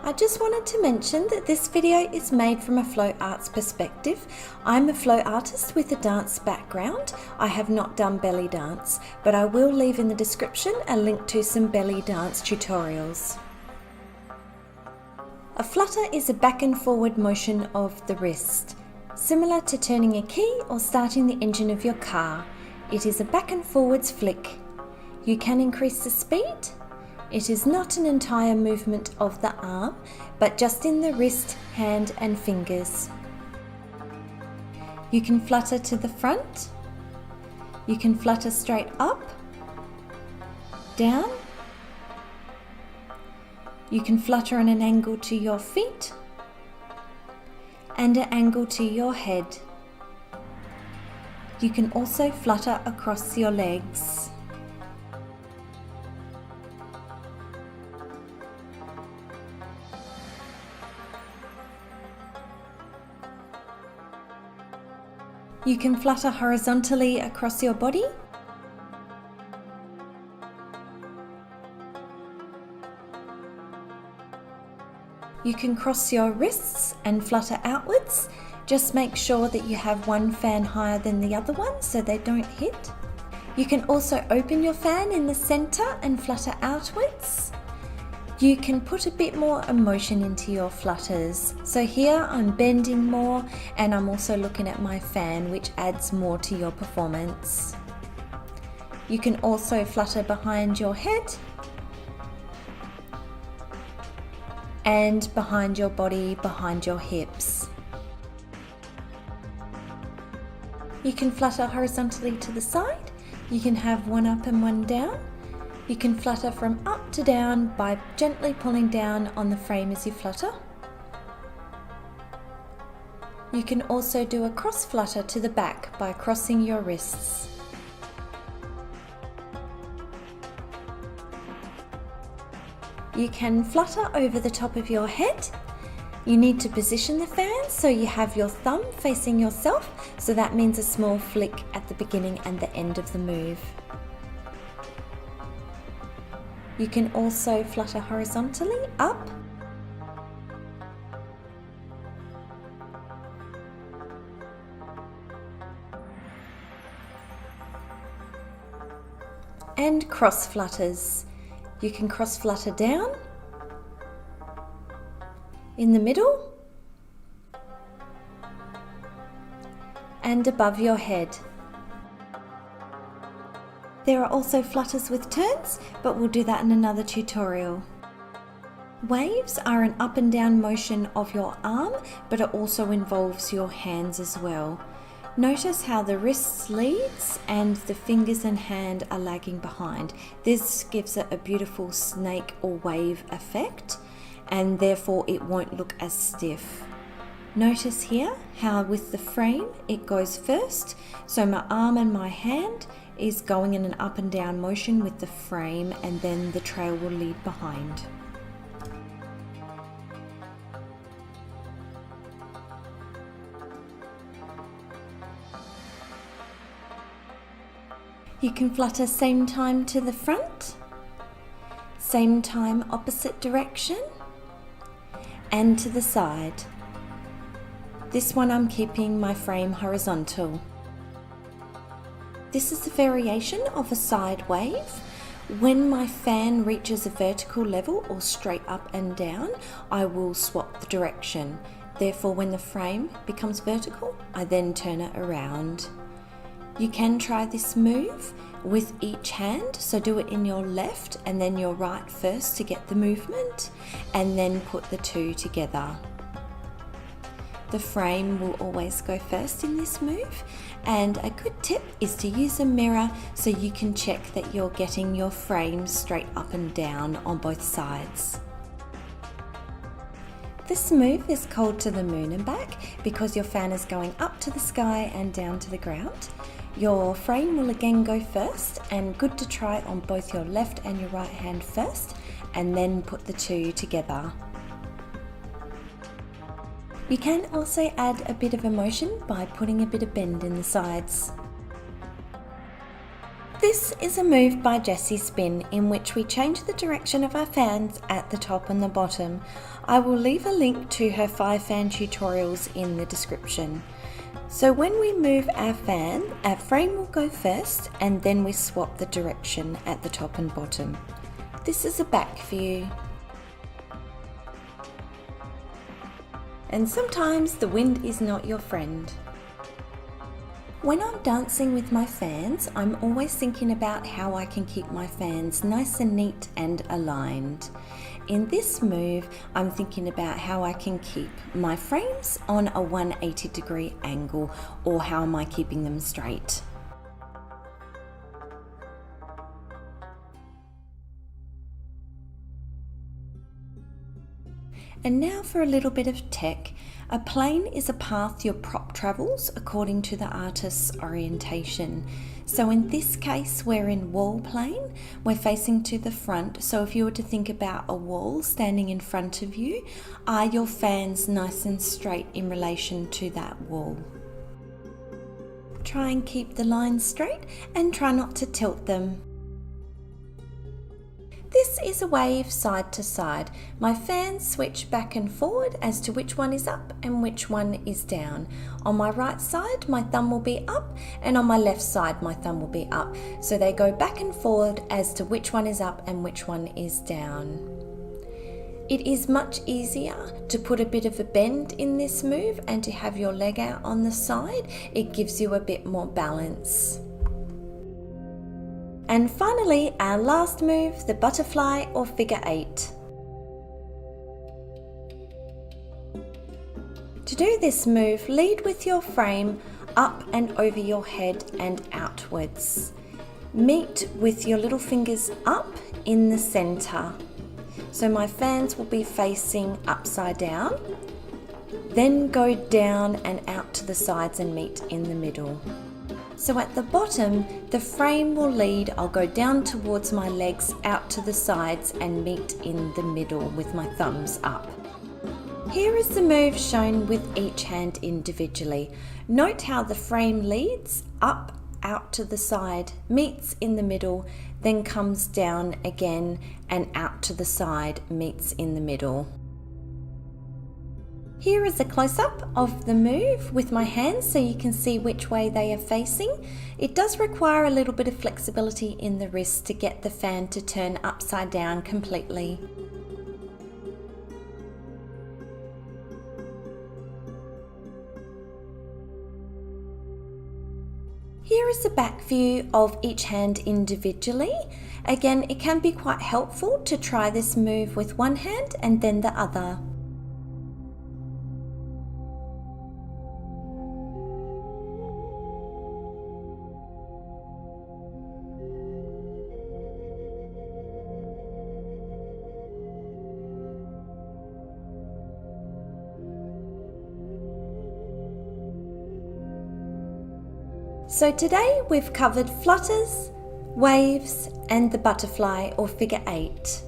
I just wanted to mention that this video is made from a flow arts perspective. I'm a flow artist with a dance background. I have not done belly dance, but I will leave in the description a link to some belly dance tutorials. A flutter is a back and forward motion of the wrist, similar to turning a key or starting the engine of your car. It is a back and forwards flick. You can increase the speed. It is not an entire movement of the arm, but just in the wrist, hand and fingers. You can flutter to the front. You can flutter straight up, down. You can flutter on an angle to your feet and an angle to your head. You can also flutter across your legs. You can flutter horizontally across your body. You can cross your wrists and flutter outwards. Just make sure that you have one fan higher than the other one so they don't hit. You can also open your fan in the center and flutter outwards. You can put a bit more emotion into your flutters. So here I'm bending more and I'm also looking at my fan, which adds more to your performance. You can also flutter behind your head and behind your body, behind your hips. You can flutter horizontally to the side. You can have one up and one down. You can flutter from up to down by gently pulling down on the frame as you flutter. You can also do a cross flutter to the back by crossing your wrists. You can flutter over the top of your head. You need to position the fan so you have your thumb facing yourself, so that means a small flick at the beginning and the end of the move. You can also flutter horizontally up and cross flutters. You can cross flutter down, in the middle, and above your head. There are also flutters with turns, but we'll do that in another tutorial. Waves are an up and down motion of your arm, but it also involves your hands as well. Notice how the wrists leads and the fingers and hand are lagging behind. This gives it a beautiful snake or wave effect, and therefore it won't look as stiff. Notice here how with the frame it goes first, so my arm and my hand is going in an up and down motion with the frame, and then the trail will lead behind. You can flutter same time to the front, same time opposite direction, and to the side. This one I'm keeping my frame horizontal. This is a variation of a side wave. When my fan reaches a vertical level or straight up and down, I will swap the direction. Therefore, when the frame becomes vertical, I then turn it around. You can try this move with each hand, so do it in your left and then your right first to get the movement, and then put the two together. The frame will always go first in this move, and a good tip is to use a mirror so you can check that you're getting your frame straight up and down on both sides. This move is called to the moon and back because your fan is going up to the sky and down to the ground. Your frame will again go first, and good to try on both your left and your right hand first, and then put the two together. You can also add a bit of emotion by putting a bit of bend in the sides. This is a move by Jessie Spin in which we change the direction of our fans at the top and the bottom. I will leave a link to her 5 fan tutorials in the description. So when we move our fan, our frame will go first and then we swap the direction at the top and bottom. This is a back view. And sometimes the wind is not your friend. When I'm dancing with my fans, I'm always thinking about how I can keep my fans nice and neat and aligned. In this move, I'm thinking about how I can keep my frames on a 180-degree angle, or how am I keeping them straight. And now for a little bit of tech. A plane is a path your prop travels according to the artist's orientation. So in this case, we're in wall plane, we're facing to the front. So if you were to think about a wall standing in front of you, are your fans nice and straight in relation to that wall? Try and keep the lines straight and try not to tilt them. This is a wave side to side. My fans switch back and forward as to which one is up and which one is down. On my right side, my thumb will be up, and on my left side, my thumb will be up. So they go back and forward as to which one is up and which one is down. It is much easier to put a bit of a bend in this move and to have your leg out on the side. It gives you a bit more balance. And finally, our last move, the butterfly or figure 8. To do this move, lead with your frame up and over your head and outwards. Meet with your little fingers up in the center. So my fans will be facing upside down, then go down and out to the sides and meet in the middle. So at the bottom, the frame will lead. I'll go down towards my legs, out to the sides and meet in the middle with my thumbs up. Here is the move shown with each hand individually. Note how the frame leads up, out to the side, meets in the middle, then comes down again and out to the side, meets in the middle. Here is a close-up of the move with my hands so you can see which way they are facing. It does require a little bit of flexibility in the wrist to get the fan to turn upside down completely. Here is the back view of each hand individually. Again, it can be quite helpful to try this move with one hand and then the other. So today we've covered flutters, waves and the butterfly or figure 8.